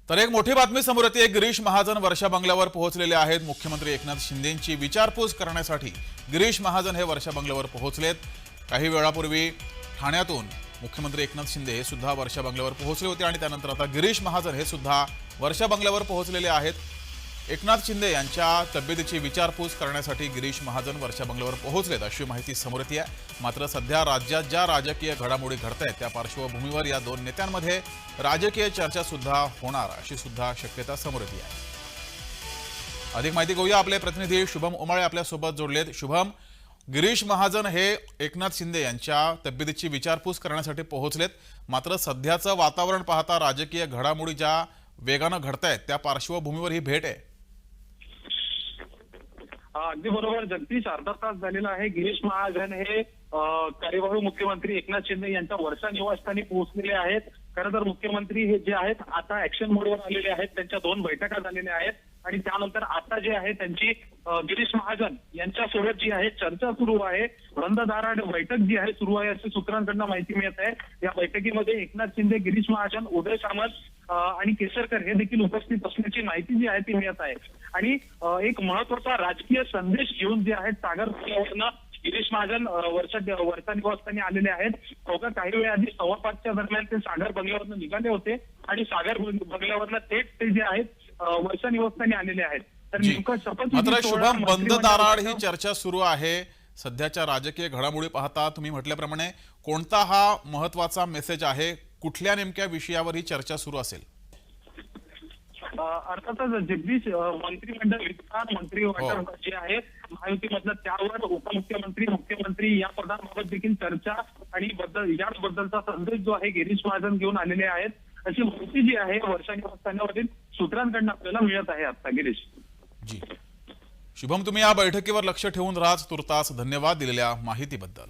तर एक मोठी बातमी समोर येते। गिरीश महाजन वर्षा बंगल्यावर पोहोचलेले आहेत। मुख्यमंत्री एकनाथ शिंदेंची विचारपूस करण्यासाठी गिरीश महाजन हे वर्षा बंगल्यावर पोहोचलेत। काही वेळापूर्वी ठाण्यातून मुख्यमंत्री एकनाथ शिंदे हे सुद्धा वर्षा बंगल्यावर पोहोचले होते आणि त्यानंतर आता गिरीश महाजन हे सुद्धा वर्षा बंगल्यावर पोहोचलेले आहेत। एकनाथ शिंदे यांच्या तब्येतीची विचारपूस करण्यासाठी गिरीश महाजन वर्षा बंगल्यावर पोहोचलेत अशी माहिती समोर येते आहे। मात्र सध्या राज्यात ज्या राजकीय घडामोडी घडतायत त्या पार्श्वभूमीवर या दोन नेत्यांमध्ये राजकीय चर्चा सुद्धा होणार अशी सुद्धा शक्यता समोर येते आहे। अधिक माहिती घेऊया, आपले प्रतिनिधी शुभम उमाळे आपल्या सोबत जोडलेत। शुभम, गिरीश महाजन हे एकनाथ शिंदे यांच्या तब्येतीची विचारपूस करण्यासाठी पोहोचलेत, मात्र सध्याचं वातावरण पाहता राजकीय घडामोडी ज्या वेगाने घडतायत त्या पार्श्वभूमीवर ही भेट आहे। अगदी बरोबर जगदीश, अर्धा तास झालेला आहे। गिरीश महाजन हे कार्यवाहू मुख्यमंत्री एकनाथ शिंदे यांच्या वर्षा निवासस्थानी पोहोचलेले आहेत। खरं तर मुख्यमंत्री हे जे आहेत आता ऍक्शन मोडवर आलेले आहेत। त्यांच्या दोन बैठका झालेल्या आहेत आणि त्यानंतर आता जे आहे त्यांची गिरीश महाजन यांच्यासोबत जी आहे चर्चा सुरू आहे। बंद दाराआड बैठक जी आहे सुरू आहे अशी सूत्रांकडून माहिती मिळत आहे। या बैठकीमध्ये एकनाथ शिंदे, गिरीश महाजन, उदय सामंत आणि केसरकर हे देखील उपस्थित असण्याची माहिती जी आहे ती मिळत आहे। आणि एक महत्वाचा राजकीय संदेश घेऊन जे आहे सागर बंगल्यावरनं गिरीश महाजन वर्षा निवासस्थानी आलेले आहेत। अवघ्या काही वेळाआधी 5:15च्या दरम्यान ते सागर बंगल्यावरनं निघाले होते आणि सागर बंगल्यावरनं थेट ते जे आहेत वर्षा निवासस्थानी आलेले आहेत। तर नेमकं शपथ मात्र शुभम, बंद दाराआड ही चर्चा सुरू आहे। सध्याच्या राजकीय घडामोडी पाहता तुम्ही म्हटल्याप्रमाणे कोणता हा महत्वाचा मेसेज आहे, कुठल्या नेमक्या विषयावर ही चर्चा सुरू असेल? अर्थातच जगदीश, मंत्रिमंडळ विस्तार, मंत्रिमंडळ जे आहे महायुतीमधलं त्यावर उपमुख्यमंत्री, मुख्यमंत्री या पदांबाबत देखील चर्चा आणि याबद्दलचा संदेश जो आहे गिरीश महाजन घेऊन आलेले आहेत अशी माहिती जी आहे वर्षा निवासस्थानावरील सूत्रांकडून आपल्याला मिळत आहे आता। गिरीश जी शुभम, तुम्ही या बैठकीवर लक्ष ठेवून राहा। तुर्तास धन्यवाद दिलेल्या माहितीबद्दल।